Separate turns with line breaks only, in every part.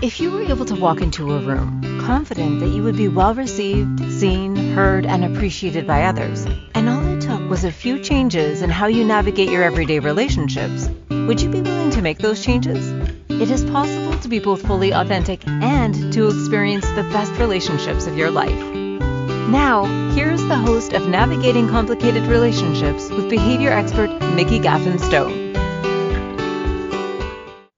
If you were able to walk into a room, confident that you would be well received, seen, heard, and appreciated by others, and all it took was a few changes in how you navigate your everyday relationships, would you be willing to make those changes? It is possible to be both fully authentic and to experience the best relationships of your life. Now, here's the host of Navigating Complicated Relationships with behavior expert Mikki Gaffen Stone.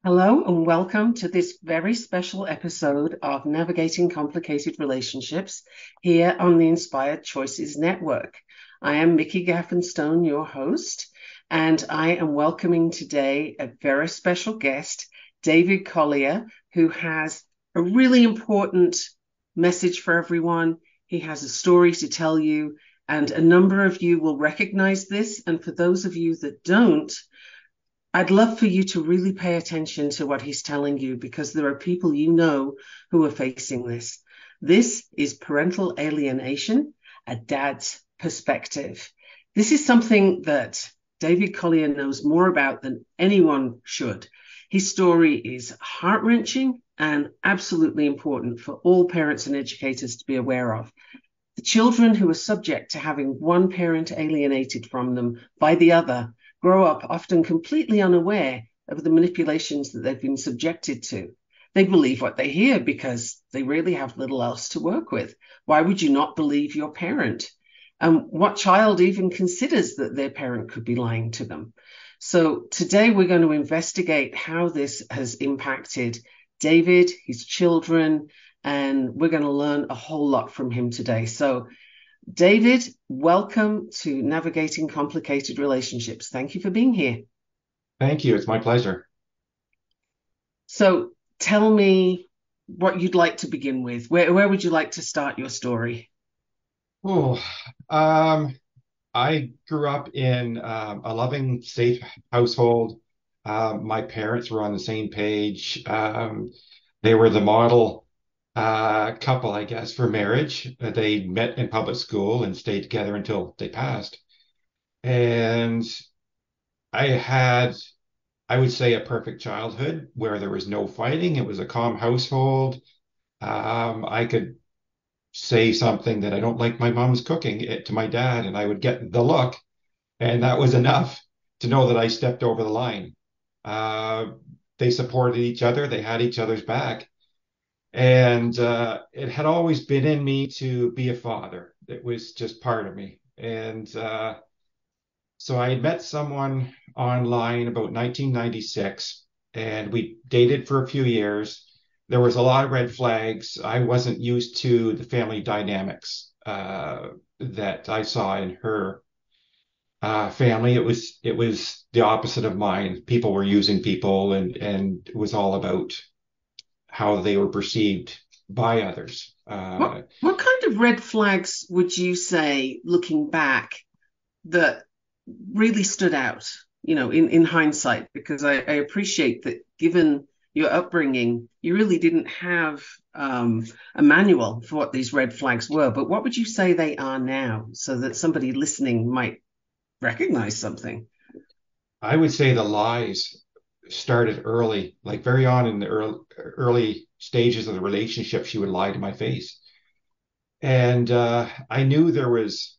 Hello and welcome to this very special episode of Navigating Complicated Relationships here on the Inspired Choices Network. I am Mikki Gaffen Stone, your host, and I am welcoming today a very special guest, David Collier, who has a really important message for everyone. He has a story to tell you, and a number of you will recognize this. And for those of you that don't, I'd love for you to really pay attention to what he's telling you, because there are people you know who are facing this. This is parental alienation, a dad's perspective. This is something that David Collier knows more about than anyone should. His story is heart-wrenching and absolutely important for all parents and educators to be aware of. The children who are subject to having one parent alienated from them by the other grow up often completely unaware of the manipulations that they've been subjected to. They believe what they hear because they really have little else to work with. Why would you not believe your parent? What child even considers that their parent could be lying to them? So today we're going to investigate how this has impacted David, his children, and we're going to learn a whole lot from him today. So David, welcome to Navigating Complicated Relationships. Thank you for being here.
Thank you. It's my pleasure.
So tell me what you'd like to begin with. Where would you like to start your story?
I grew up in a loving, safe household. My parents were on the same page. They were the model couple, I guess, for marriage. They met in public school and stayed together until they passed. And I had, I would say, a perfect childhood where there was no fighting. It was a calm household. I could say something that I don't like my mom's cooking to my dad, and I would get the look, and that was enough to know that I stepped over the line. They supported each other. They had each other's back. And it had always been in me to be a father. It was just part of me. And so I had met someone online about 1996, and we dated for a few years. There was a lot of red flags. I wasn't used to the family dynamics that I saw in her family. It was the opposite of mine. People were using people, and it was all about how they were perceived by others.
What kind of red flags would you say, looking back, that really stood out, in hindsight? Because I appreciate that given your upbringing, you really didn't have a manual for what these red flags were. But what would you say they are now, so that somebody listening might recognize something?
I would say the lies started early, like very on in the early stages of the relationship. She would lie to my face, and I knew there was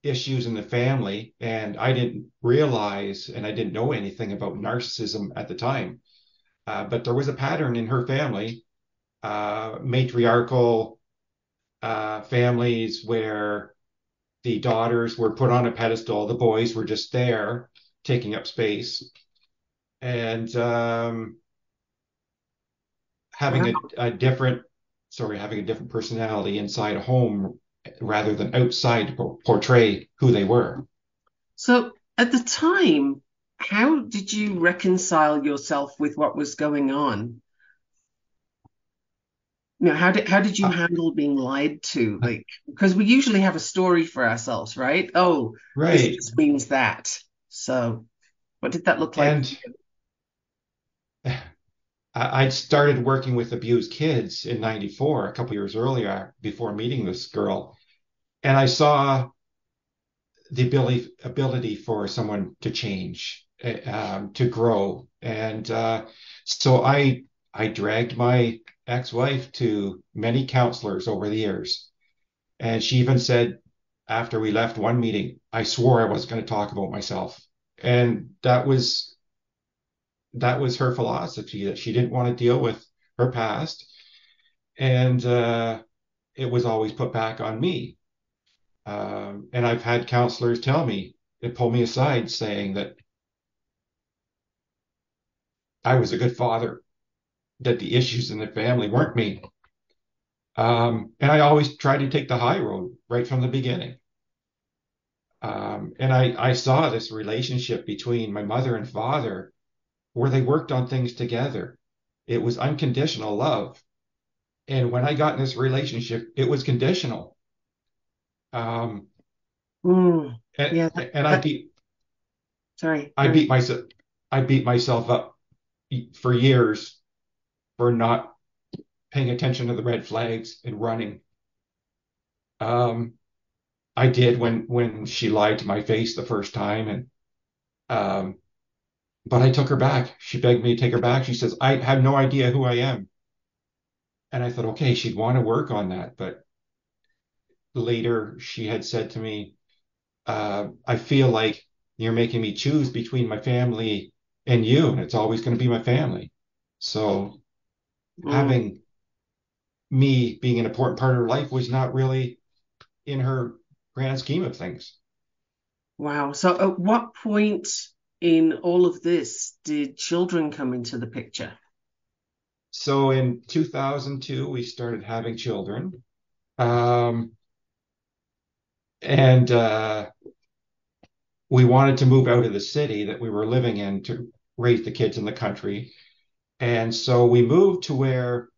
issues in the family, and I didn't realize, and I didn't know anything about narcissism at the time, but there was a pattern in her family, matriarchal families, where the daughters were put on a pedestal, the boys were just there taking up space, and having a different personality inside a home rather than outside to portray who they were.
So at the time, how did you reconcile yourself with what was going on? How did you handle being lied to? Like, because we usually have a story for ourselves, right? Oh,
right.
This just means that. So what did that look like?
And I'd started working with abused kids in '94, a couple years earlier, before meeting this girl. And I saw the ability for someone to change, to grow. And so I dragged my ex-wife to many counselors over the years. And she even said after we left one meeting, I swore I wasn't going to talk about myself. And that was her philosophy, that she didn't want to deal with her past. And it was always put back on me. And I've had counselors tell me, they pull me aside saying that I was a good father, that the issues in the family weren't me. And I always tried to take the high road right from the beginning. And I saw this relationship between my mother and father where they worked on things together. It was unconditional love. And when I got in this relationship, it was conditional. Um, and
Yeah,
and I beat
sorry.
I beat myself I beat myself up for years for not paying attention to the red flags and running. Um, I did when she lied to my face the first time, and um, but I took her back. She begged me to take her back. She says, I have no idea who I am. And I thought, okay, she'd want to work on that. But later she had said to me, I feel like you're making me choose between my family and you, and it's always going to be my family. So
Mm,
having me being an important part of her life was not really in her grand scheme of things.
wow. So at what point in all of this did children come into the picture?
So in 2002, we started having children. Um, and we wanted to move out of the city that we were living in to raise the kids in the country. And so we moved to where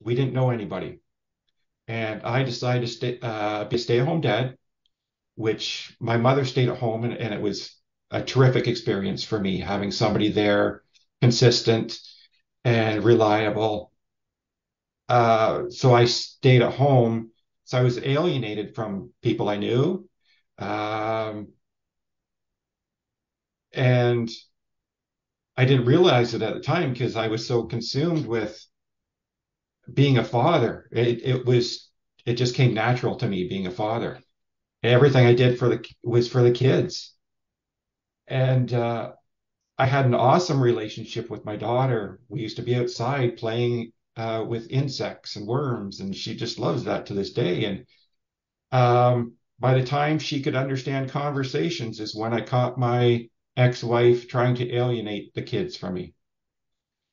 we didn't know anybody. And I decided to be a stay-at-home dad, which my mother stayed at home, and it was a terrific experience for me having somebody there, consistent and reliable. So I stayed at home. So I was alienated from people I knew. Um, and I didn't realize it at the time because I was so consumed with being a father. It just came natural to me being a father. Everything I did was for the kids. And I had an awesome relationship with my daughter. We used to be outside playing with insects and worms, and she just loves that to this day. And by the time she could understand conversations is when I caught my ex-wife trying to alienate the kids from me.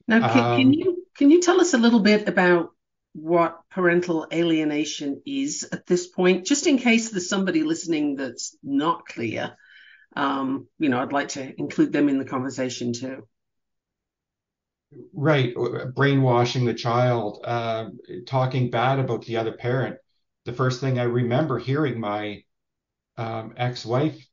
Now,
Um,
can you tell us a little bit about what parental alienation is at this point, just in case there's somebody listening that's not clear? I'd like to include them in the conversation too.
right, brainwashing the child, talking bad about the other parent. The first thing I remember hearing my ex-wife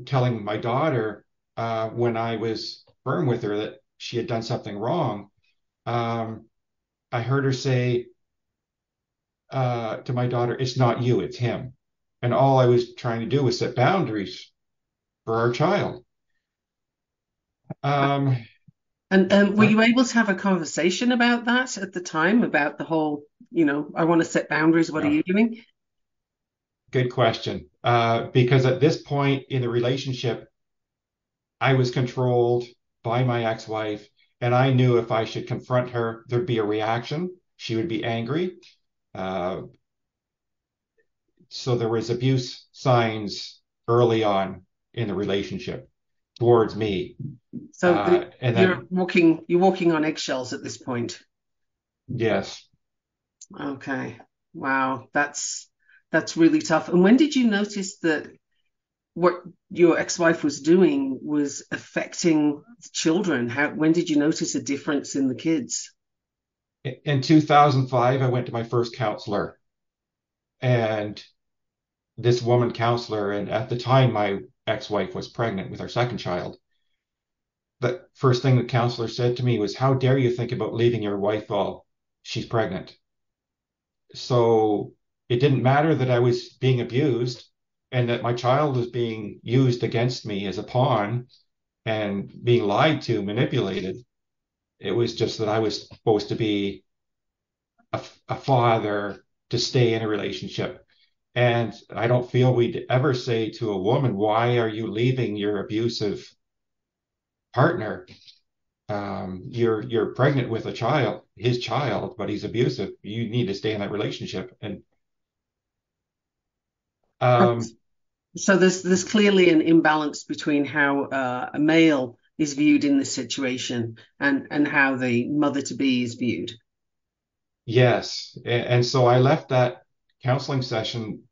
telling my daughter when I was firm with her that she had done something wrong. Um, I heard her say to my daughter, "It's not you, it's him." And all I was trying to do was set boundaries for our child. Um,
And were
that
you able to have a conversation about that at the time, about the whole, I want to set boundaries, what are
no,
you doing?
good question. Because at this point in the relationship, I was controlled by my ex-wife, and I knew if I should confront her, there'd be a reaction. She would be angry. Uh, so there was abuse signs early on in the relationship towards me.
So
And then,
you're walking on eggshells at this point.
yes,
Okay. Wow, that's really tough. And when did you notice that what your ex-wife was doing was affecting children? When did you notice a difference in the kids?
in 2005, I went to my first counselor, and this woman counselor, and at the time, my ex-wife was pregnant with our second child. The first thing the counselor said to me was, "How dare you think about leaving your wife while she's pregnant?" So it didn't matter that I was being abused and that my child was being used against me as a pawn and being lied to, manipulated. It was just that I was supposed to be a father to stay in a relationship. And I don't feel we'd ever say to a woman, why are you leaving your abusive partner? You're pregnant with a child, his child, but he's abusive. You need to stay in that relationship. And
Right. So there's clearly an imbalance between how a male is viewed in this situation and how the mother to be is viewed.
yes, and so I left that counseling session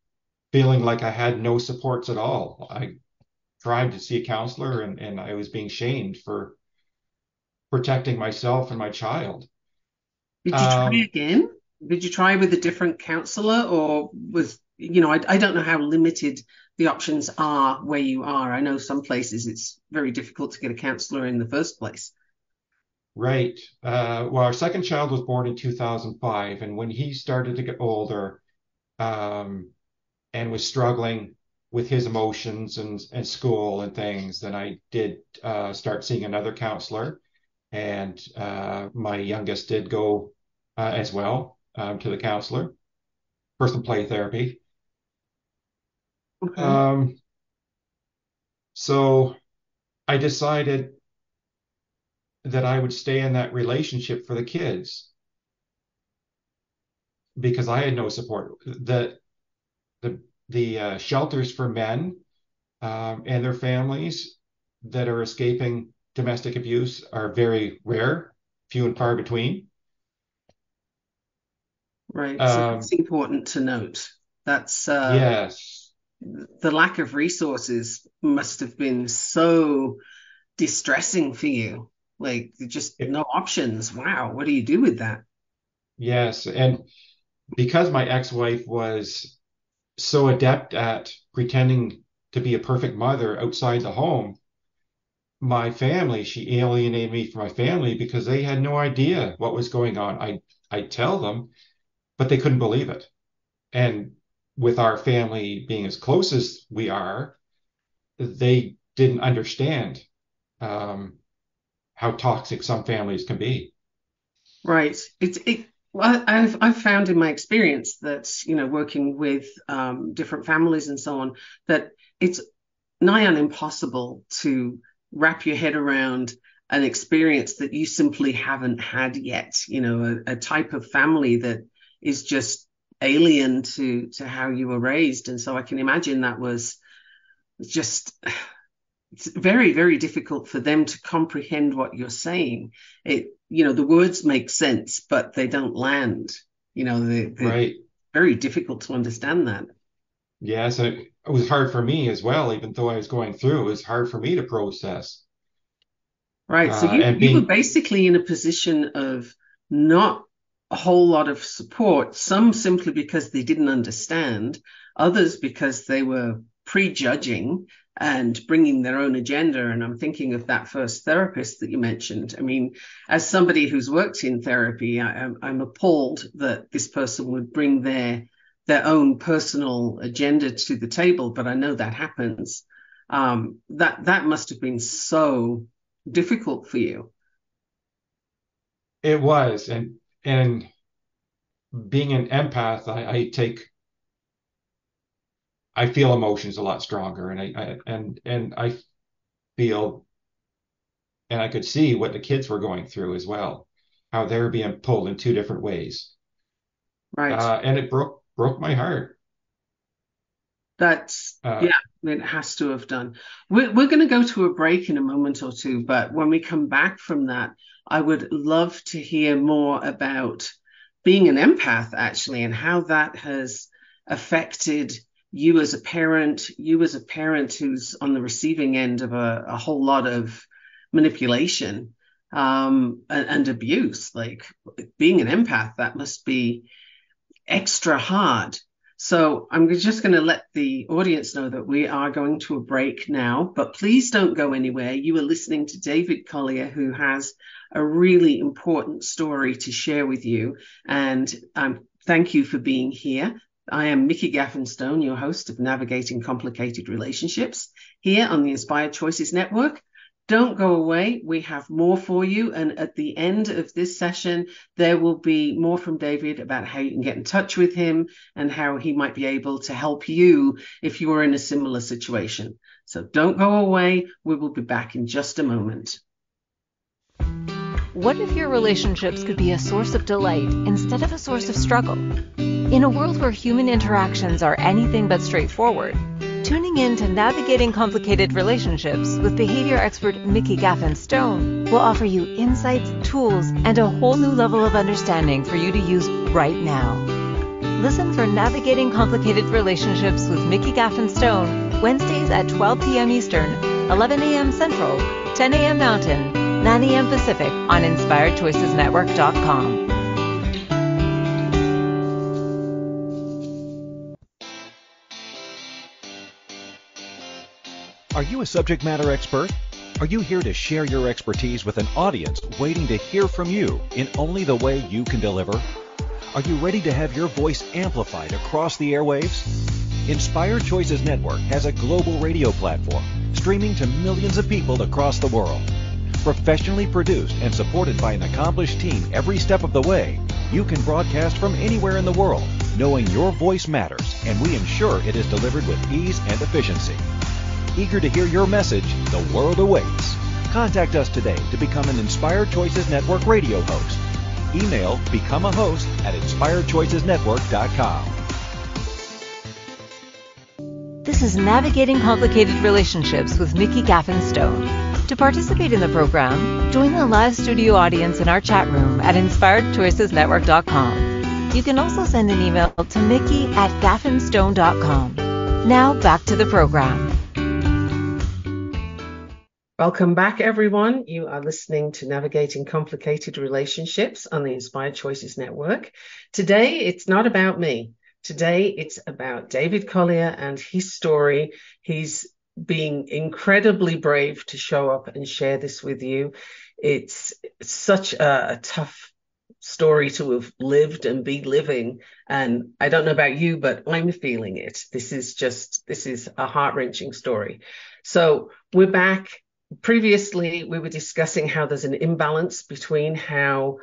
feeling like I had no supports at all. I tried to see a counselor, and I was being shamed for protecting myself and my child.
Did you try
Um,
again? Did you try with a different counselor, or was, I don't know how limited the options are where you are. I know some places it's very difficult to get a counselor in the first place.
right. Well, our second child was born in 2005, and when he started to get older, um, and was struggling with his emotions and school and things, then I did start seeing another counselor. And my youngest did go as well to the counselor for some play therapy.
Okay.
Um, so I decided that I would stay in that relationship for the kids because I had no support. The shelters for men and their families that are escaping domestic abuse are very rare, few and far between.
Right. So that's
Um,
important to note. That's
yes,
the lack of resources must have been so distressing for you. Like just
it-
no options. Wow. What do you do with that?
yes, and because my ex-wife was so adept at pretending to be a perfect mother outside the home, my family, she alienated me from my family because they had no idea what was going on. I tell them, but they couldn't believe it. And with our family being as close as we are, they didn't understand um, how toxic some families can be.
Right. Well, I've found in my experience that, working with different families and so on, that it's nigh on impossible to wrap your head around an experience that you simply haven't had yet. A type of family that is just alien to how you were raised. And so I can imagine that was just it's very, very difficult for them to comprehend what you're saying. The words make sense, but they don't land. They're
Right.
very difficult to understand that.
Yes. And it was hard for me as well, even though I was going through, it was hard for me to process.
Right. So you
And
you were
being,
basically in a position of not a whole lot of support, some simply because they didn't understand, others because they were prejudging and bringing their own agenda. And I'm thinking of that first therapist that you mentioned. I mean, as somebody who's worked in therapy, I'm appalled that this person would bring their own personal agenda to the table, but I know that happens. That must have been so difficult for you.
it was, and being an empath, I feel emotions a lot stronger, and I feel, and I could see what the kids were going through as well, how they were being pulled in two different ways,
Right.
and it broke my heart.
Yeah,
Uh,
it has to have done. We're going to go to a break in a moment or two, but when we come back from that, I would love to hear more about being an empath, actually, and how that has affected you as a parent who's on the receiving end of a whole lot of manipulation and abuse. Like being an empath, that must be extra hard. So I'm just going to let the audience know that we are going to a break now, but please don't go anywhere. You are listening to David Collier, who has a really important story to share with you. And thank you for being here. I am Mikki Gaffen Stone, your host of Navigating Complicated Relationships, here on the Inspired Choices Network. Don't go away. We have more for you. And at the end of this session, there will be more from David about how you can get in touch with him and how he might be able to help you if you are in a similar situation. So don't go away. We will be back in just a moment.
What if your relationships could be a source of delight instead of a source of struggle? In a world where human interactions are anything but straightforward, tuning in to Navigating Complicated Relationships with behavior expert Mikki Gaffen Stone will offer you insights, tools, and a whole new level of understanding for you to use right now. Listen for Navigating Complicated Relationships with Mikki Gaffen Stone, Wednesdays at 12 p.m. Eastern, 11 a.m. Central, 10 a.m. Mountain, 9 a.m. Pacific on InspiredChoicesNetwork.com.
Are you a subject matter expert? Are you here to share your expertise with an audience waiting to hear from you in only the way you can deliver? Are you ready to have your voice amplified across the airwaves? Inspired Choices Network has a global radio platform streaming to millions of people across the world. Professionally produced and supported by an accomplished team every step of the way, you can broadcast from anywhere in the world, knowing your voice matters, and we ensure it is delivered with ease and efficiency. Eager to hear your message, the world awaits. Contact us today to become an Inspired Choices Network radio host. Email become a host at inspiredchoicesnetwork.com.
This is Navigating Complicated Relationships with Mikki Gaffen Stone. To participate in the program, join the live studio audience in our chat room at inspiredchoicesnetwork.com. You can also send an email to Mikki@gaffenstone.com. Now back to the program.
Welcome back, everyone. You are listening to Navigating Complicated Relationships on the Inspired Choices Network. Today, it's not about me. Today, it's about David Collier and his story. He's being incredibly brave to show up and share this with you. It's such a tough story to have lived and be living. And I don't know about you, but I'm feeling it. This is a heart-wrenching story. So we're back. Previously, we were discussing how there's an imbalance between how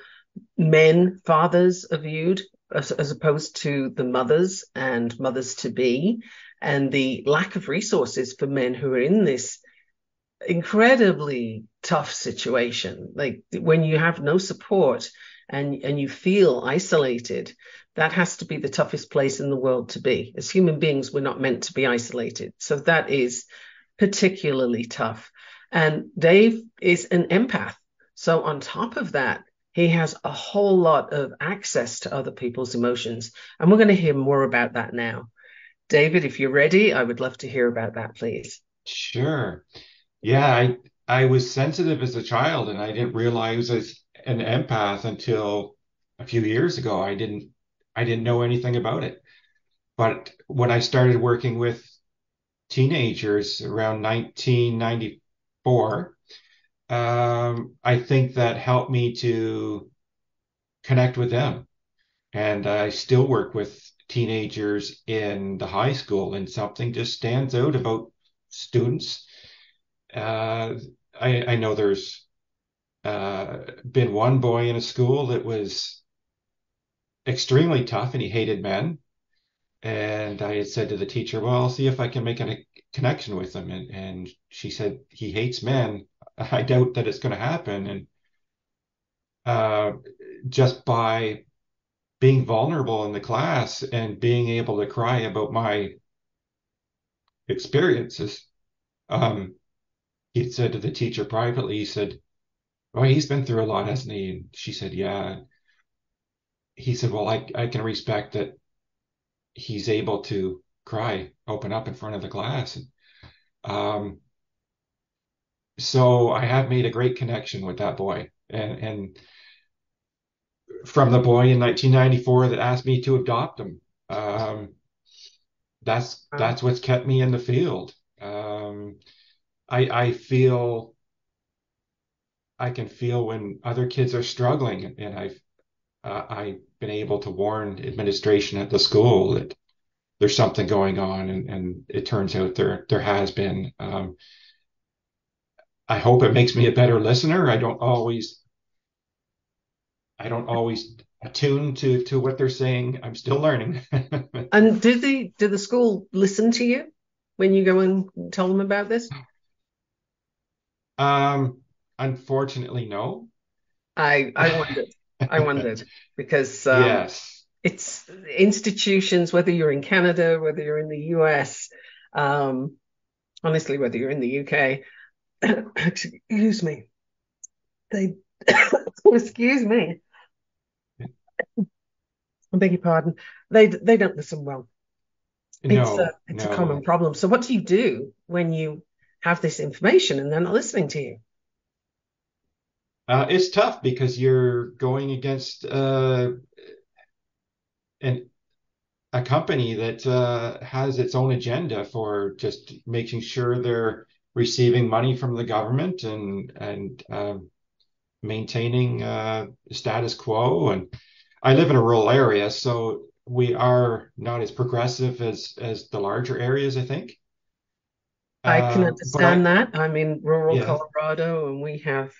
men, fathers, are viewed as opposed to the mothers and mothers-to-be, and the lack of resources for men who are in this incredibly tough situation. Like when you have no support and you feel isolated, that has to be the toughest place in the world to be. As human beings, we're not meant to be isolated. So that is particularly tough. And Dave is an empath. So on top of that, he has a whole lot of access to other people's emotions. And we're going to hear more about that now. David, if you're ready, I would love to hear about that, please.
Sure. Yeah, I was sensitive as a child, and I didn't realize I was an empath until a few years ago. I didn't know anything about it. But when I started working with teenagers around 1994, I think that helped me to connect with them. And I still work with teenagers in the high school, and something just stands out about students. I know there's been one boy in a school that was extremely tough and he hated men. And I had said to the teacher, well, I'll see if I can make a connection with him. And she said, he hates men. I doubt that it's going to happen. And just by being vulnerable in the class and being able to cry about my experiences, he said to the teacher privately, he said, oh, he's been through a lot, hasn't he? And she said, yeah. He said, well, I can respect that he's able to cry, open up in front of the class. And, so I have made a great connection with that boy. And from the boy in 1994 that asked me to adopt him, that's what's kept me in the field. I feel I can feel when other kids are struggling, and I've been able to warn administration at the school that there's something going on, and it turns out there has been. I hope it makes me a better listener. I don't always attune to what they're saying. I'm still learning.
And do the school listen to you when you go and tell them about this?
Um, Unfortunately, no.
I wondered. I wondered because
Yes.
it's institutions, whether you're in Canada, whether you're in the US, um, honestly, whether you're in the UK, excuse me, they, excuse me, I beg your pardon, they don't listen well.
No,
It's a common
no.
problem. So what do you do when you have this information and they're not listening to you?
It's tough because you're going against an a company that has its own agenda for just making sure they're receiving money from the government and maintaining status quo. And I live in a rural area, so we are not as progressive as the larger areas, I think.
I can
But
understand that. I'm in rural
yeah,
Colorado and we have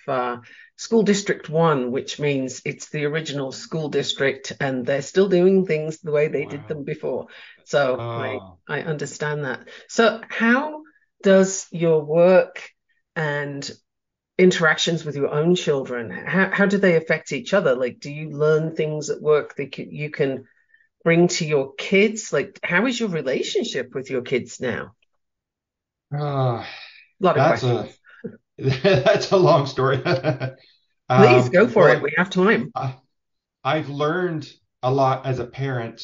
School District 1, which means it's the original school district and they're still doing things the way they did them
wow.
before. So
Uh,
I understand that. So how does your work and interactions with your own children, how do they affect each other? Like, do you learn things at work that you can bring to your kids? Like, how is your relationship with your kids now?
uh,
A lot of
that's a
questions.
that's a long story.
Please go for
Well,
it. We have time.
I've learned a lot as a parent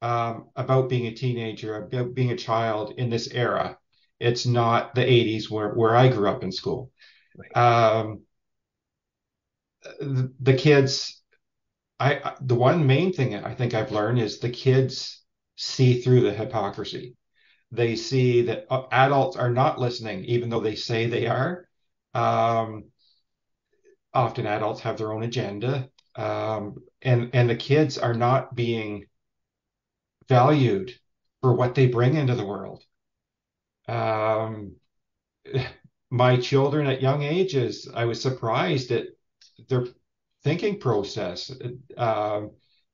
about being a teenager, about being a child in this era. It's not the 80s where I grew up in school.
Right.
The kids, the one main thing I think I've learned is the kids see through the hypocrisy. They see that adults are not listening, even though they say they are. Um, Often adults have their own agenda, and the kids are not being valued for what they bring into the world. Um, my children at young ages, I was surprised at their thinking process,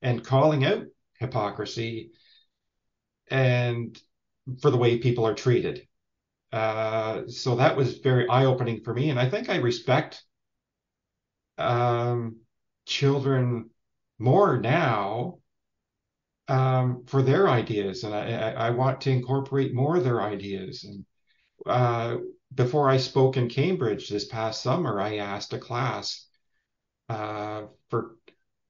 and calling out hypocrisy and for the way people are treated. So that was very eye-opening for me, and I think I respect um, children more now for their ideas, and I want to incorporate more of their ideas. And uh, before I spoke in Cambridge this past summer, I asked a class for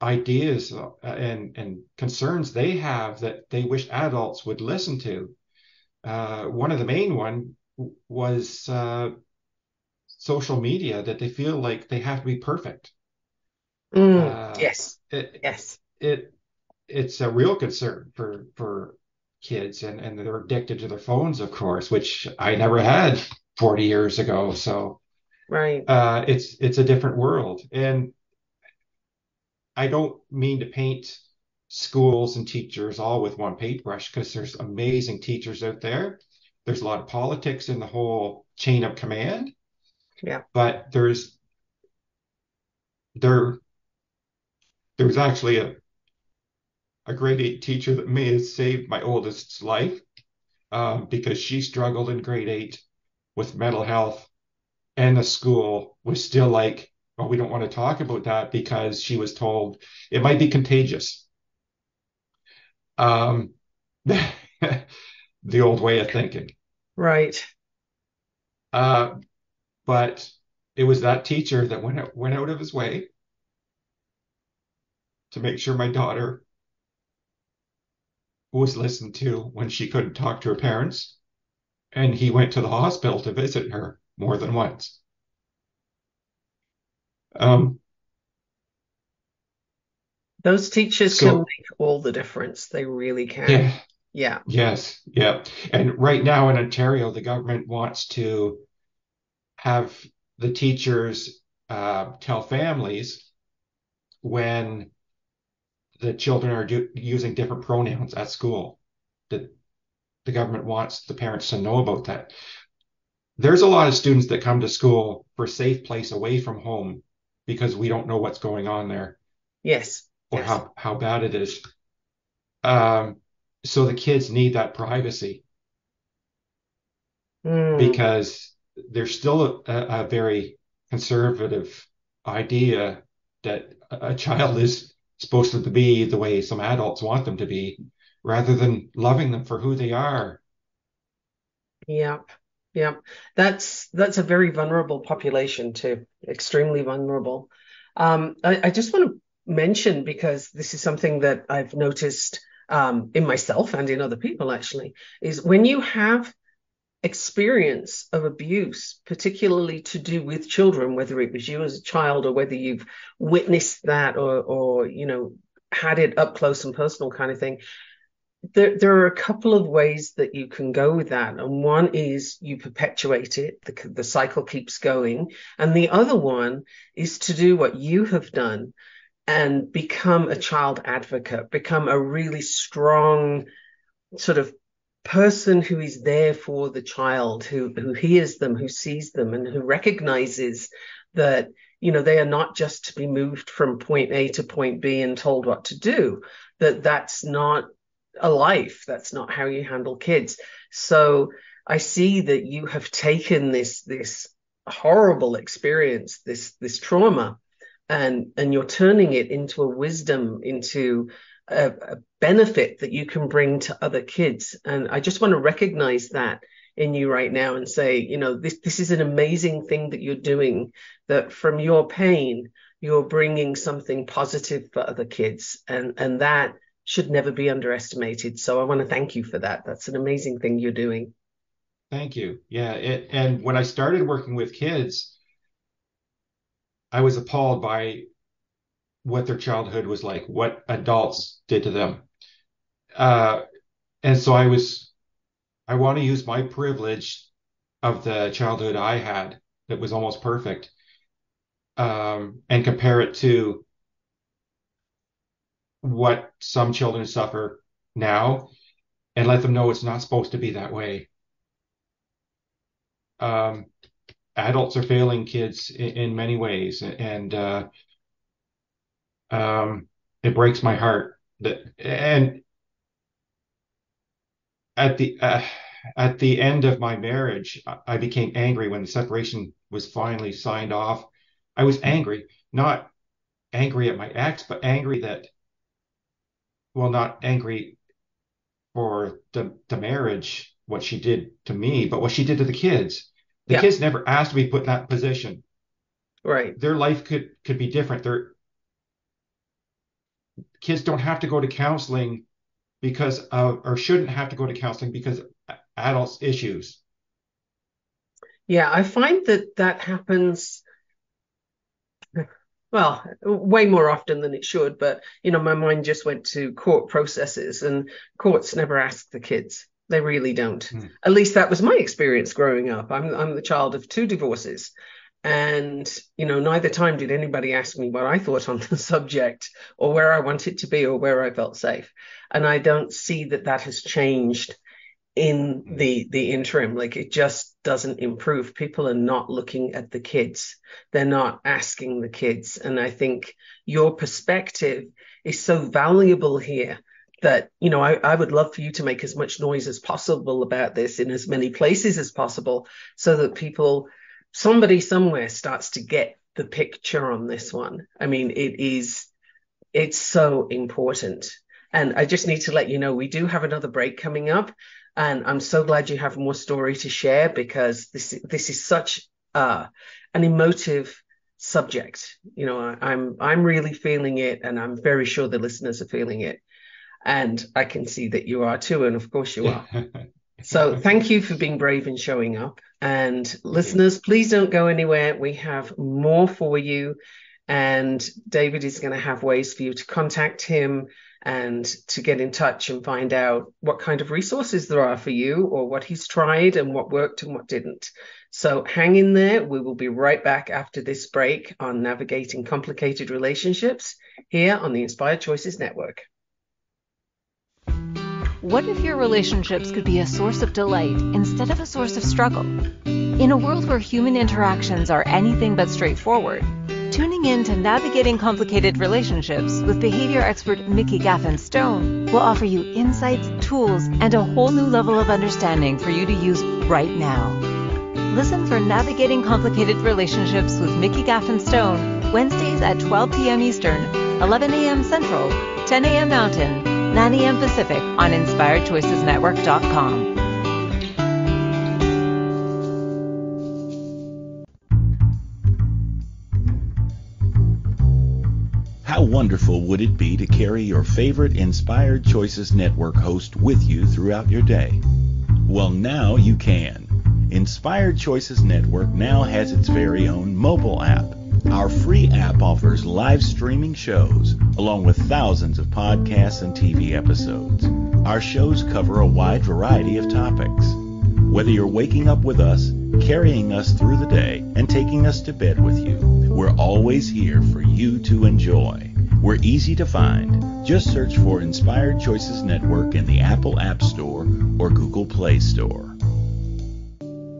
ideas and concerns they have that they wish adults would listen to. One of the main one was social media, that they feel like they have to be perfect. Uh,
Yes.
it,
Yes.
it it's a real concern for kids, and they're addicted to their phones, of course, which I never had 40 years ago. So
Right.
it's a different world. And I don't mean to paint schools and teachers all with one paintbrush, because there's amazing teachers out there. There's a lot of politics in the whole chain of command,
Yeah.
but there there was actually a grade 8 teacher that may have saved my oldest's life, because she struggled in grade 8 with mental health, and the school was still like, well, we don't want to talk about that because she was told it might be contagious. Um, the old way of thinking.
Right.
Uh, but it was that teacher that went out of his way to make sure my daughter was listened to when she couldn't talk to her parents. And he went to the hospital to visit her more than once. Um,
Those teachers can
so
make all the difference. They really can.
yeah,
Yeah.
yes, yeah. And right now in Ontario, the government wants to have the teachers tell families when the children are using different pronouns at school. That the government wants the parents to know about that. there's a lot of students that come to school for a safe place away from home because we don't know what's going on there
Yes.
or
Yes.
how bad it is. So the kids need that privacy because there's still a very conservative idea that a child is supposed to be the way some adults want them to be, rather than loving them for who they are.
Yeah. Yeah. That's a very vulnerable population too, extremely vulnerable. I just want to mention, because this is something that I've noticed in myself and in other people actually, is when you have experience of abuse, particularly to do with children, whether it was you as a child or whether you've witnessed that or had it up close and personal kind of thing, there are a couple of ways that you can go with that. And one is you perpetuate it, the cycle keeps going. And the other one is to do what you have done and become a child advocate, become a really strong sort of person who is there for the child, who hears them, who sees them, and who recognizes that they are not just to be moved from point A to point B and told what to do, that's not a life, that's not how you handle kids. So I see that you have taken this horrible experience, this trauma, and you're turning it into a wisdom, into a benefit that you can bring to other kids. And I just want to recognize that in you right now and say, this is an amazing thing that you're doing, that from your pain, you're bringing something positive for other kids. And that should never be underestimated. So I want to thank you for that. That's an amazing thing you're doing.
Thank you. Yeah. And when I started working with kids, I was appalled by what their childhood was like, what adults did to them. And so I want to use my privilege of the childhood I had that was almost perfect, and compare it to what some children suffer now and let them know it's not supposed to be that way. Adults are failing kids in many ways, and it breaks my heart that. And at the end of my marriage, I became angry when the separation was finally signed off. I was angry, not angry at my ex, but angry that, well, not angry for the marriage, what she did to me, but what she did to the kids. The
Yeah.
kids never asked to be put in that position.
Right.
Their life could be different. Kids don't have to go to counseling because of, or shouldn't have to go to counseling because of adults' issues.
Yeah, I find that happens, well, way more often than it should. But, my mind just went to court processes, and courts never ask the kids. They really don't. At least that was my experience growing up. I'm the child of 2 divorces. And, neither time did anybody ask me what I thought on the subject or where I wanted to be or where I felt safe. And I don't see that has changed in the interim. Like, it just doesn't improve. People are not looking at the kids. They're not asking the kids. And I think your perspective is so valuable here that, I would love for you to make as much noise as possible about this in as many places as possible, so that somebody somewhere starts to get the picture on this one. I mean, it's so important. And I just need to let you know, we do have another break coming up. And I'm so glad you have more story to share, because this is such an emotive subject. I'm really feeling it, and I'm very sure the listeners are feeling it. And I can see that you are too. And of course you are. So thank you for being brave and showing up. And listeners, please don't go anywhere. We have more for you. And David is going to have ways for you to contact him and to get in touch and find out what kind of resources there are for you, or what he's tried and what worked and what didn't. So hang in there. We will be right back after this break on navigating complicated relationships here on the Inspired Choices Network.
What if your relationships could be a source of delight instead of a source of struggle? In a world where human interactions are anything but straightforward, tuning in to Navigating Complicated Relationships with behavior expert Mikki Gaffen Stone will offer you insights, tools, and a whole new level of understanding for you to use right now. Listen for Navigating Complicated Relationships with Mikki Gaffen Stone, Wednesdays at 12 p.m. Eastern, 11 a.m. Central, 10 a.m. Mountain, 9 a.m. Pacific on InspiredChoicesNetwork.com.
How wonderful would it be to carry your favorite Inspired Choices Network host with you throughout your day? Well, now you can. Inspired Choices Network now has its very own mobile app. Our free app offers live streaming shows, along with thousands of podcasts and TV episodes. Our shows cover a wide variety of topics. Whether you're waking up with us, carrying us through the day, and taking us to bed with you, we're always here for you to enjoy. We're easy to find. Just search for Inspired Choices Network in the Apple App Store or Google Play Store.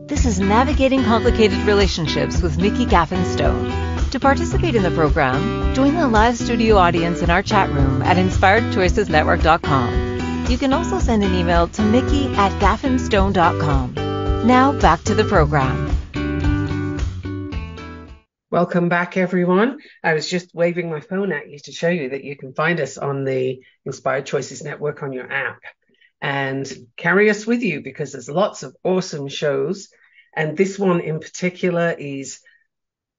This is Navigating Complicated Relationships with Mikki Gaffen Stone. To participate in the program, join the live studio audience in our chat room at InspiredChoicesNetwork.com. You can also send an email to Mikki@gaffenstone.com. Now back to the program.
Welcome back, everyone. I was just waving my phone at you to show you that you can find us on the Inspired Choices Network on your app and carry us with you, because there's lots of awesome shows. And this one in particular is,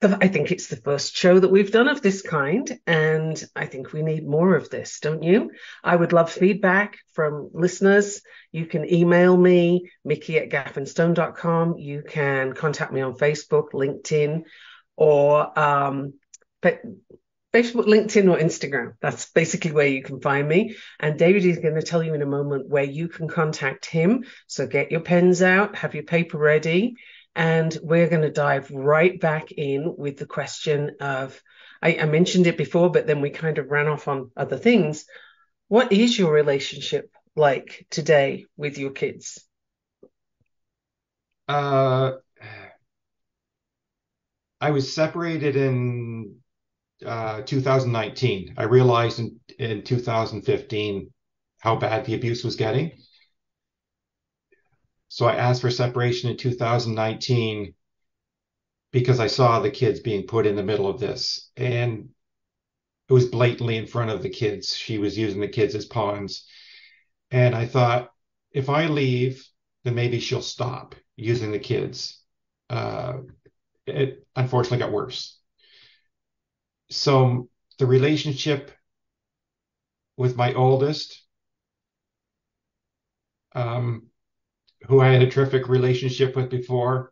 I think it's the first show that we've done of this kind, and I think we need more of this, don't you? I would love feedback from listeners. You can email me, Mikki@gaffenstone.com. You can contact me on Facebook, LinkedIn, or Facebook, LinkedIn, or Instagram. That's basically where you can find me. And David is going to tell you in a moment where you can contact him. So get your pens out, have your paper ready, and we're going to dive right back in with the question of, I mentioned it before, but then we kind of ran off on other things. What is your relationship like today with your kids?
I was separated in 2019. I realized in 2015 how bad the abuse was getting. So I asked for separation in 2019 because I saw the kids being put in the middle of this. And it was blatantly in front of the kids. She was using the kids as pawns. And I thought, if I leave, then maybe she'll stop using the kids. It unfortunately got worse. So the relationship with my oldest, who I had a terrific relationship with before,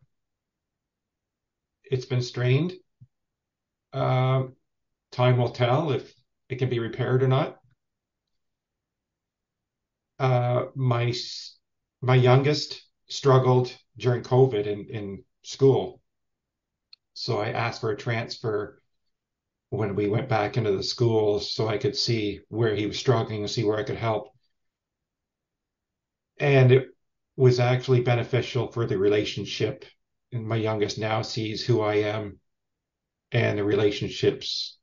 it's been strained. Time will tell if it can be repaired or not. My youngest struggled during COVID in school. So I asked for a transfer when we went back into the school so I could see where he was struggling and see where I could help. And it was actually beneficial for the relationship. And my youngest now sees who I am, and the relationship's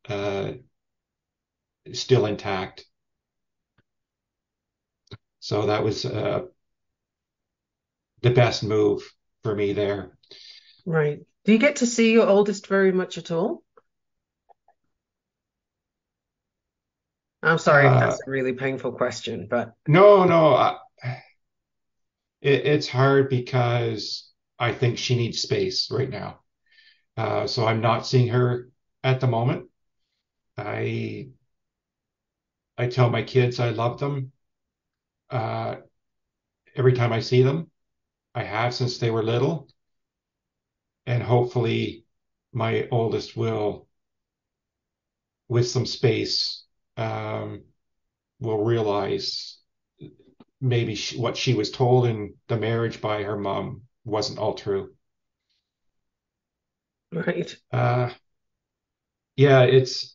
still intact. So that was the best move for me there.
Right. Do you get to see your oldest very much at all? I'm sorry if that's a really painful question, but
no, it's hard because I think she needs space right now. So I'm not seeing her at the moment. I tell my kids I love them every time I see them. I have since they were little, and hopefully my oldest will, with some space, will realize maybe what she was told in the marriage by her mom wasn't all true.
right.
Yeah, it's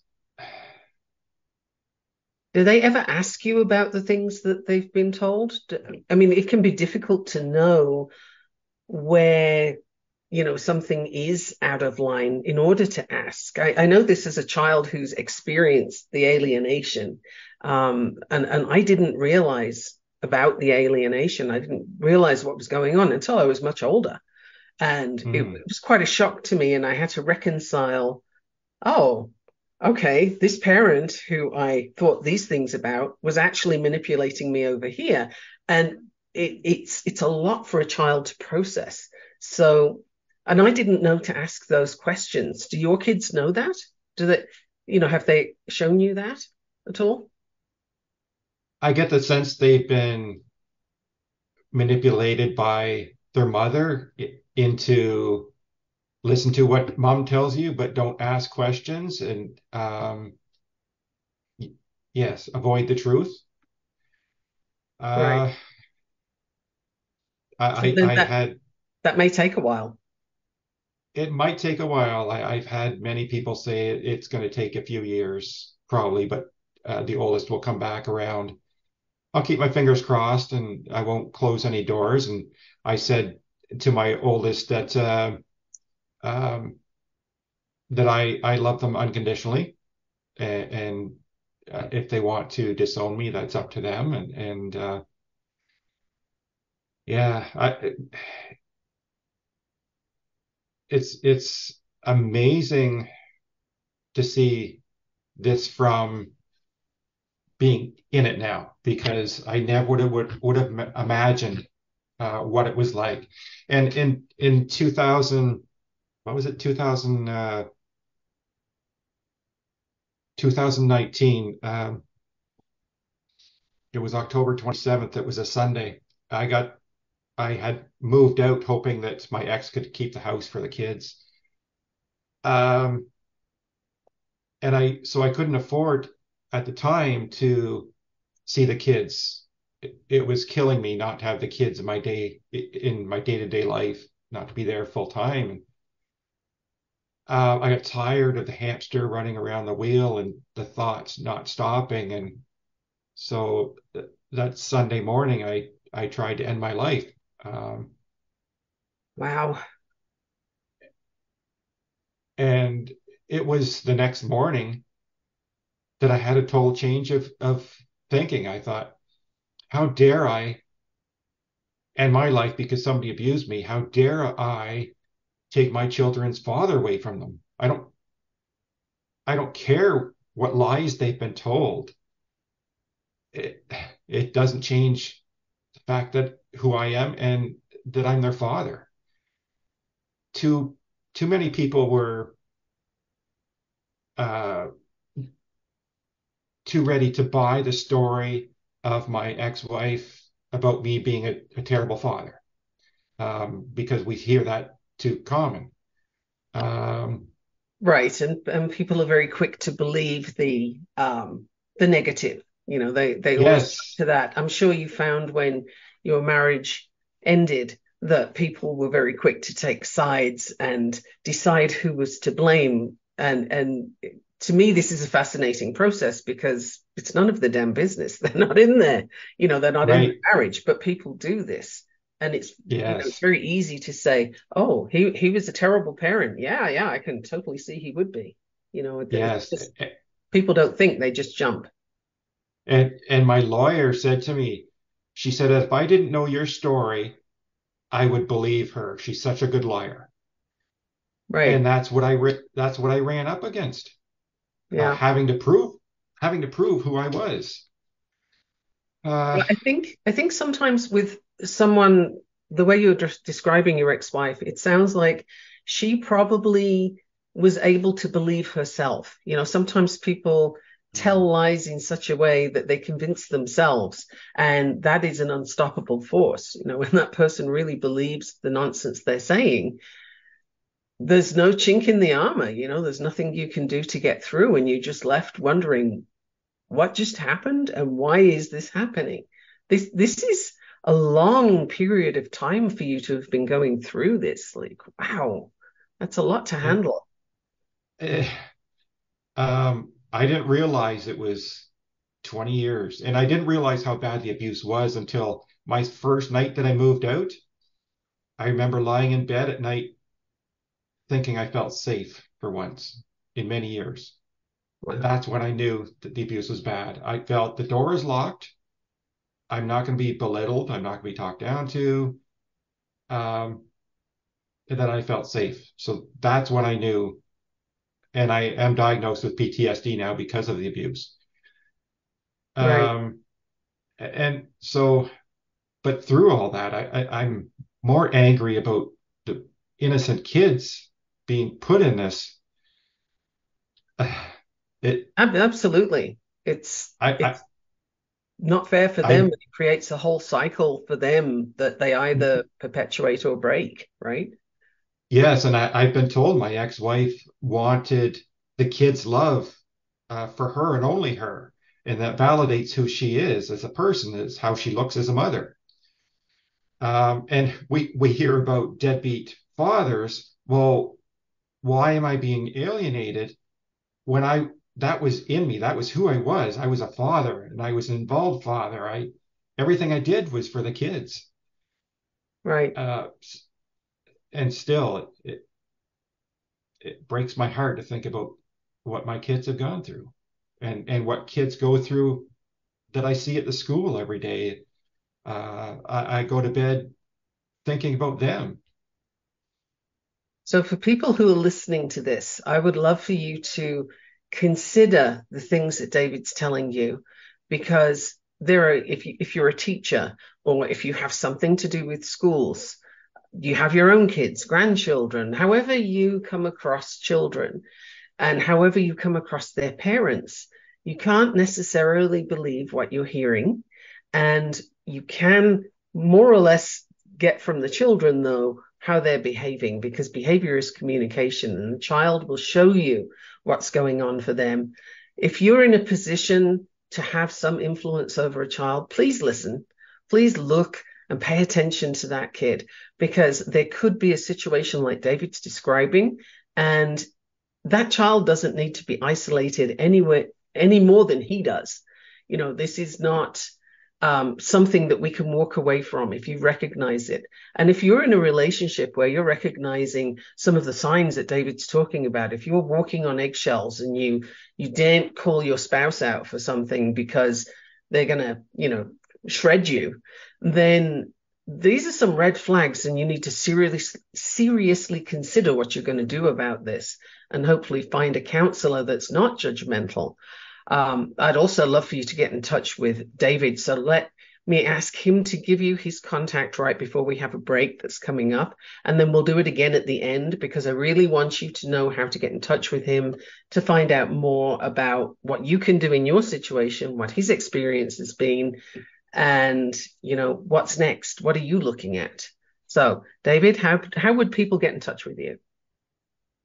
Do they ever ask you about the things that they've been told? I mean, it can be difficult to know where, something is out of line in order to ask. I know this as a child who's experienced the alienation, and I didn't realize about the alienation. I didn't realize what was going on until I was much older. And it was quite a shock to me, and I had to reconcile, oh, okay, this parent who I thought these things about was actually manipulating me over here. And it's a lot for a child to process. So, and I didn't know to ask those questions. Do your kids know that? Do they, have they shown you that at all?
I get the sense they've been manipulated by their mother into listen to what mom tells you, but don't ask questions, and yes, avoid the truth.
Right.
Uh,
So
I
then
I had
that may take a while.
it might take a while. I've had many people say it's going to take a few years, probably, but the oldest will come back around. I'll keep my fingers crossed, and I won't close any doors. And I said to my oldest that um, I love them unconditionally, and if they want to disown me, that's up to them. And yeah, it's amazing to see this from being in it now, because I never would have imagined what it was like. And in 2000, what was it, 2019, it was October 27th. It was a Sunday. I had moved out hoping that my ex could keep the house for the kids. Um, and so I couldn't afford at the time to see the kids. It was killing me not to have the kids in my day-to-day life, not to be there full time. I got tired of the hamster running around the wheel and the thoughts not stopping. And so that Sunday morning, I tried to end my life. Um,
Wow.
and it was the next morning that I had a total change of thinking. I thought, how dare I end my life because somebody abused me? How dare I take my children's father away from them? I don't care what lies they've been told. It, it doesn't change the fact that who I am and that I'm their father. Too too many people were uh, too ready to buy the story of my ex-wife about me being a terrible father, because we hear that too common. Um,
Right. And people are very quick to believe the negative. They always jump
yes,
to that. I'm sure you found when your marriage ended that people were very quick to take sides and decide who was to blame. And to me, this is a fascinating process because it's none of the damn business. They're not in there. They're not in the
right,
marriage, but people do this. And it's
yes,
very easy to say, oh, he was a terrible parent. Yeah, I can totally see he would be. It's
yes.
just people don't think, they just jump.
And my lawyer said to me, she said, if I didn't know your story, I would believe her. She's such a good liar. And
Right.
that's what I ran up against,
Yeah.
having to prove who I was. Uh,
Well, I think sometimes with someone, the way you're just describing your ex-wife, it sounds like she probably was able to believe herself. Sometimes people tell lies in such a way that they convince themselves, and that is an unstoppable force. When that person really believes the nonsense they're saying, there's no chink in the armor. There's nothing you can do to get through, and you're just left wondering what just happened and why is this happening. This is a long period of time for you to have been going through this. Like, wow, that's a lot to
it,
handle.
eh, I didn't realize it was 20 years. And I didn't realize how bad the abuse was until my first night that I moved out. I remember lying in bed at night thinking I felt safe for once in many years. And that's when I knew that the abuse was bad. I felt the door is locked. I'm not going to be belittled. I'm not going to be talked down to. And then I felt safe. So that's when I knew. And I am diagnosed with PTSD now because of the abuse.
Right.
And so, but through all that, I'm more angry about the innocent kids being put in this.
Absolutely. It's
I
not fair for them.
I
It creates a whole cycle for them that they either perpetuate or break, right?
yes, and I've been told my ex-wife wanted the kids' love for her and only her, and that validates who she is as a person, is how she looks as a mother. And we hear about deadbeat fathers. Well, why am I being alienated when that was in me? That was who I was. I was a father, and I was an involved father. Everything I did was for the kids.
Right.
And still, it breaks my heart to think about what my kids have gone through, and what kids go through that I see at the school every day. I go to bed thinking about them.
So for people who are listening to this, I would love for you to consider the things that David's telling you, because there are, if you're a teacher, or if you have something to do with schools, you have your own kids, grandchildren, however you come across children and however you come across their parents, you can't necessarily believe what you're hearing. And you can more or less get from the children, though, how they're behaving, because behavior is communication, and the child will show you what's going on for them. If you're in a position to have some influence over a child, please listen, please look and pay attention to that kid, because there could be a situation like David's describing, and that child doesn't need to be isolated anywhere any more than he does. You know, this is not something that we can walk away from if you recognize it. And if you're in a relationship where you're recognizing some of the signs that David's talking about, if you're walking on eggshells and you daren't call your spouse out for something because they're going to, shred you, then these are some red flags, and you need to seriously consider what you're going to do about this, and hopefully find a counselor that's not judgmental. I'd also love for you to get in touch with David. So let me ask him to give you his contact right before we have a break that's coming up. And then we'll do it again at the end, because I really want you to know how to get in touch with him to find out more about what you can do in your situation, what his experience has been, and, what's next? What are you looking at? So, David, how would people get in touch with you?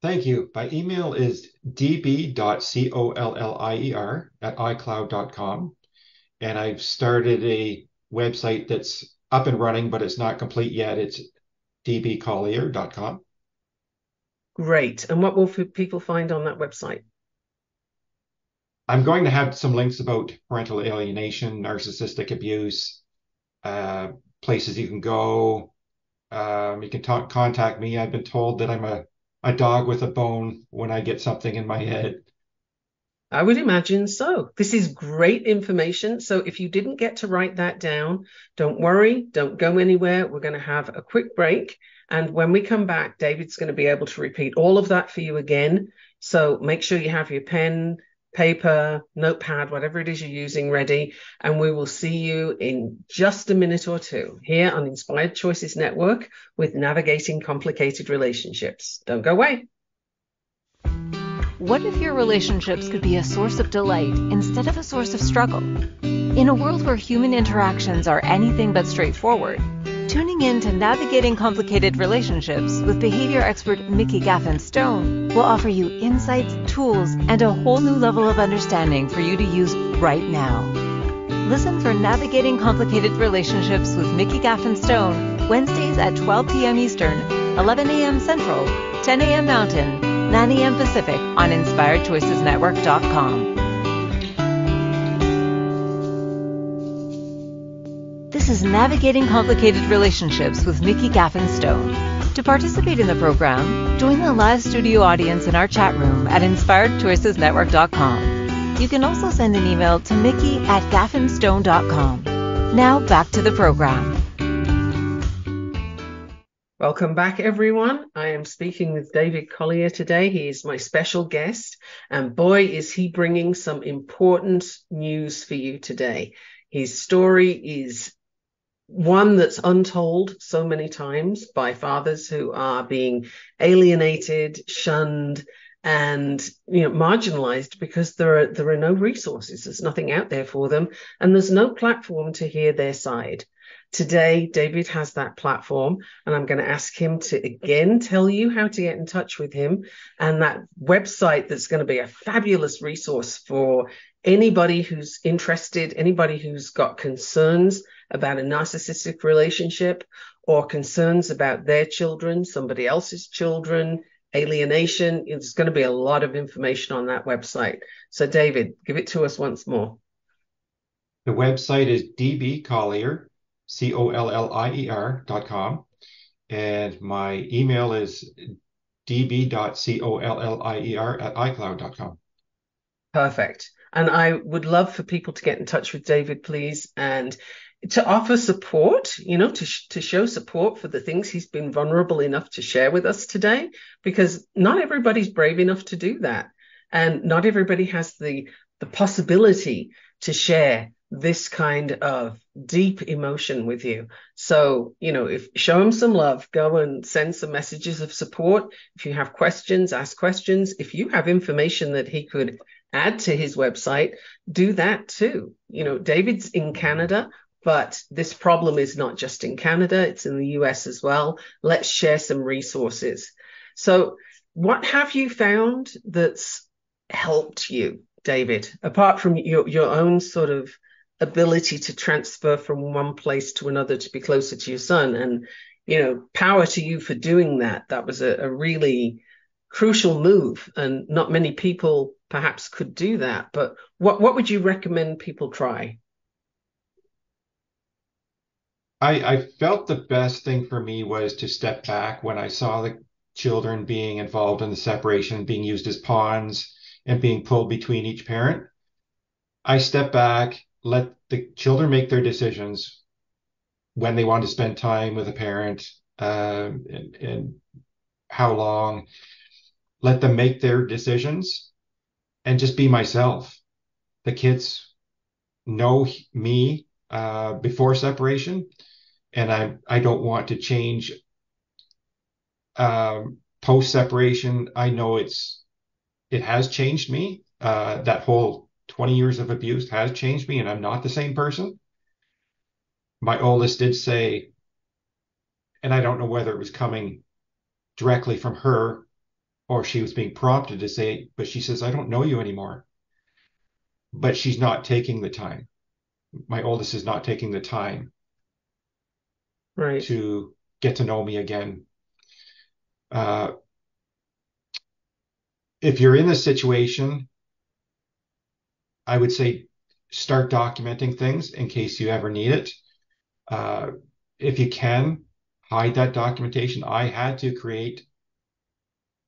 Thank you. My email is db.collier@icloud.com. And I've started a website that's up and running, but it's not complete yet. It's dbcollier.com.
Great. And what will people find on that website?
I'm going to have some links about parental alienation, narcissistic abuse, places you can go. You can contact me. I've been told that I'm a dog with a bone when I get something in my head.
I would imagine so. This is great information. So if you didn't get to write that down, don't worry, don't go anywhere. We're going to have a quick break. And when we come back, David's going to be able to repeat all of that for you again. So make sure you have your pen, paper, notepad, whatever it is you're using ready. And we will see you in just a minute or two here on Inspired Choices Network with Navigating Complicated Relationships. Don't go away.
What if your relationships could be a source of delight instead of a source of struggle? In a world where human interactions are anything but straightforward, tuning in to Navigating Complicated Relationships with behavior expert Mikki Gaffen Stone will offer you insights, tools, and a whole new level of understanding for you to use right now. Listen for Navigating Complicated Relationships with Mikki Gaffen Stone, Wednesdays at 12 p.m. Eastern, 11 a.m. Central, 10 a.m. Mountain, 9 a.m. Pacific on InspiredChoicesNetwork.com. This is Navigating Complicated Relationships with Mikki Gaffen Stone. To participate in the program, join the live studio audience in our chat room at inspiredchoicesnetwork.com. You can also send an email to Mikki@gaffenstone.com. Now back to the program.
Welcome back, everyone. I am speaking with David Collier today. He is my special guest, and boy, is he bringing some important news for you today. His story is one that's untold so many times by fathers who are being alienated, shunned, and marginalized because there are no resources. There's nothing out there for them, and there's no platform to hear their side. Today, David has that platform, and I'm going to ask him to again tell you how to get in touch with him and that website that's going to be a fabulous resource for anybody who's interested, anybody who's got concerns about a narcissistic relationship or concerns about their children, somebody else's children, alienation. There's going to be a lot of information on that website. So, David, give it to us once more.
The website is dbcollier, COLLIER.com, and my email is db.collier@icloud.com.
Perfect. And I would love for people to get in touch with David, please, and to offer support, to show support for the things he's been vulnerable enough to share with us today, because not everybody's brave enough to do that. And not everybody has the possibility to share this kind of deep emotion with you. So, if show him some love, go and send some messages of support. If you have questions, ask questions. If you have information that he could add to his website, do that too. David's in Canada, but this problem is not just in Canada, it's in the US as well. Let's share some resources. So what have you found that's helped you, David, apart from your own sort of ability to transfer from one place to another to be closer to your son? And, power to you for doing that. That was a really crucial move, and not many people perhaps could do that. But what would you recommend people try?
I felt the best thing for me was to step back when I saw the children being involved in the separation, being used as pawns and being pulled between each parent. I stepped back, let the children make their decisions when they want to spend time with a parent, and how long. Let them make their decisions and just be myself. The kids know me before separation, and I don't want to change post-separation. I know it has changed me. That whole 20 years of abuse has changed me, and I'm not the same person. My oldest did say, and I don't know whether it was coming directly from her or she was being prompted to say, but she says, I don't know you anymore. But she's not taking the time. My oldest is not taking the time to get to know me again. If you're in this situation, I would say start documenting things in case you ever need it. If you can, hide that documentation. I had to create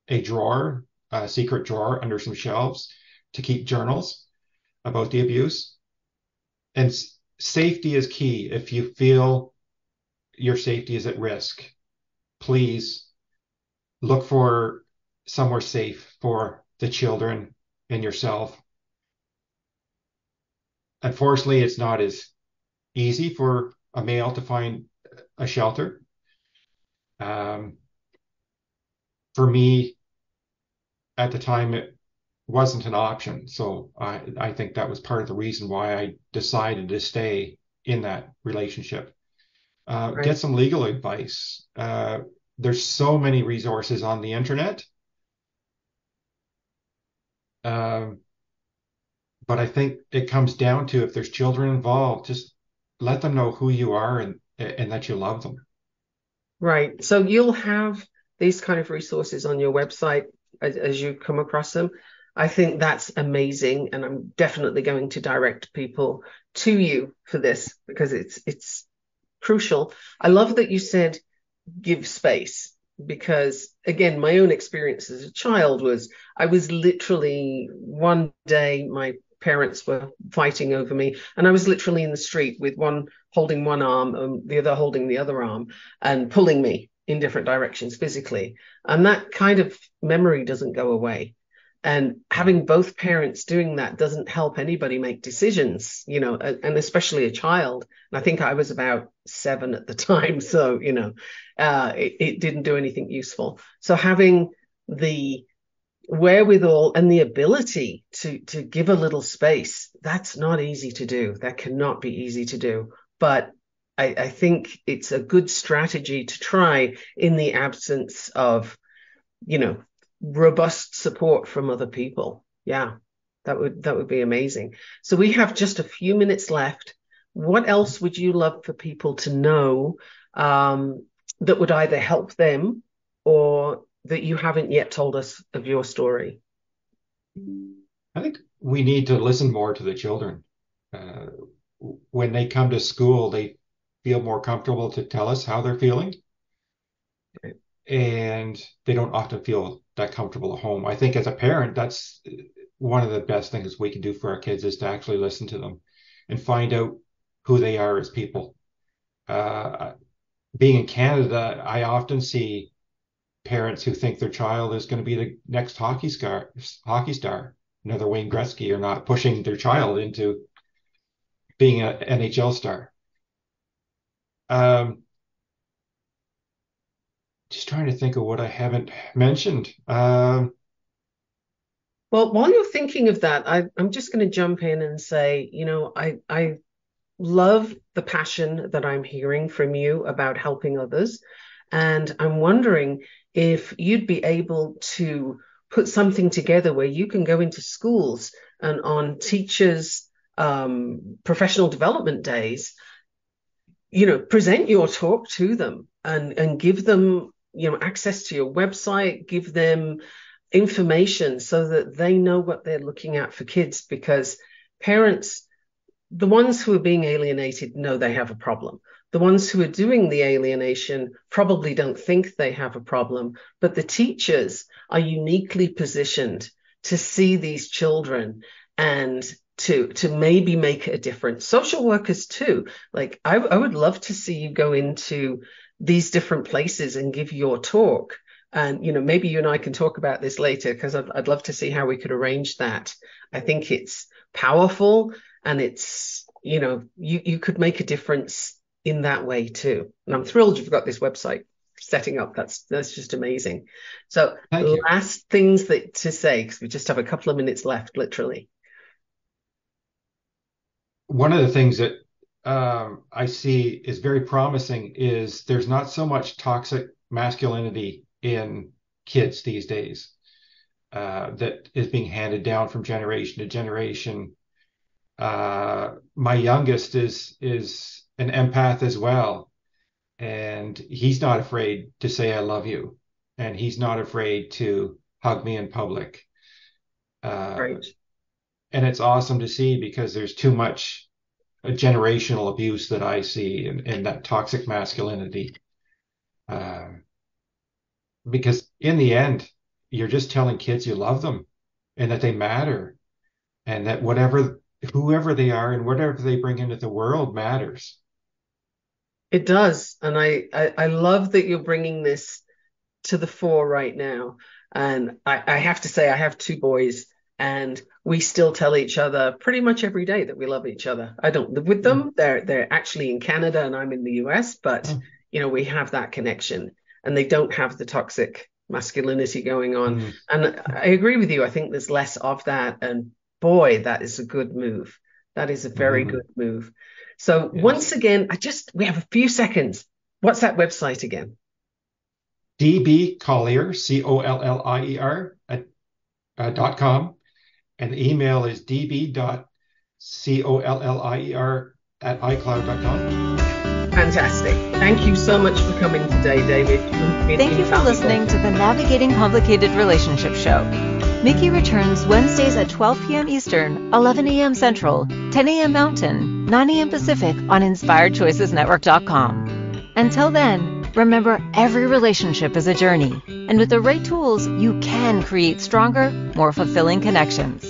a drawer, a secret drawer under some shelves to keep journals about the abuse. And safety is key. If you feel your safety is at risk, please look for somewhere safe for the children and yourself. Unfortunately, it's not as easy for a male to find a shelter. For me, at the time, it wasn't an option. So I think that was part of the reason why I decided to stay in that relationship. Get some legal advice. There's so many resources on the internet. But I think it comes down to, if there's children involved, just let them know who you are and that you love them. Right.
So you'll have these kind of resources on your website as you come across them. I think that's amazing, and I'm definitely going to direct people to you for this, because it's crucial. I love that you said give space, because again, my own experience as a child was I was literally one day, my parents were fighting over me, and I was literally in the street with one holding one arm and the other holding the other arm and pulling me in different directions physically. And that kind of memory doesn't go away. And having both parents doing that doesn't help anybody make decisions, and especially a child. And I think I was about 7 at the time. So, it didn't do anything useful. So having the wherewithal and the ability to give a little space, that's not easy to do. That cannot be easy to do. But I think it's a good strategy to try in the absence of, robust support from other people. Yeah, that would be amazing. So we have just a few minutes left. What else would you love for people to know that would either help them or that you haven't yet told us of your story?
I think we need to listen more to the children. When they come to school, they feel more comfortable to tell us how they're feeling. Right. And they don't often feel that comfortable at home. I think as a parent, that's one of the best things we can do for our kids, is to actually listen to them and find out who they are as people. Being in Canada, I often see parents who think their child is going to be the next hockey star, another Wayne Gretzky, or not pushing their child into being an NHL star. Just trying to think of what I haven't mentioned.
Well, while you're thinking of that, I'm just going to jump in and say, I love the passion that I'm hearing from you about helping others. And I'm wondering if you'd be able to put something together where you can go into schools and on teachers' professional development days, present your talk to them and give them, access to your website, give them information so that they know what they're looking at for kids. Because parents, the ones who are being alienated, know they have a problem. The ones who are doing the alienation probably don't think they have a problem, but the teachers are uniquely positioned to see these children and to maybe make a difference. Social workers too. Like I would love to see you go into these different places and give your talk. And, maybe you and I can talk about this later, because I'd love to see how we could arrange that. I think it's powerful, and it's, you could make a difference in that way too. And I'm thrilled you've got this website setting up. That's just amazing. So last things to say, because we just have a couple of minutes left, literally.
One of the things that I see is very promising is there's not so much toxic masculinity in kids these days that is being handed down from generation to generation. My youngest is an empath as well, and he's not afraid to say I love you, and he's not afraid to hug me in public.
Right.
And it's awesome to see, because there's too much generational abuse that I see in that toxic masculinity. Because in the end, you're just telling kids you love them and that they matter, and that whoever they are and whatever they bring into the world matters.
It does. And I love that you're bringing this to the fore right now. And I have to say, I have 2 boys, and we still tell each other pretty much every day that we love each other. I don't live with them. They're actually in Canada and I'm in the US, but we have that connection, and they don't have the toxic masculinity going on. And I agree with you. I think there's less of that. And boy, that is a good move. That is a very good move. So once again, we have a few seconds. What's that website again?
DB Collier, COLLIER .com. And the email is db.collier@icloud.com.
Fantastic. Thank you so much for coming today, David.
Thank you for listening to the Navigating Complicated Relationships show. Mikki returns Wednesdays at 12 p.m. Eastern, 11 a.m. Central, 10 a.m. Mountain, 9 a.m. Pacific on InspiredChoicesNetwork.com. Until then, remember every relationship is a journey, and with the right tools, you can create stronger, more fulfilling connections.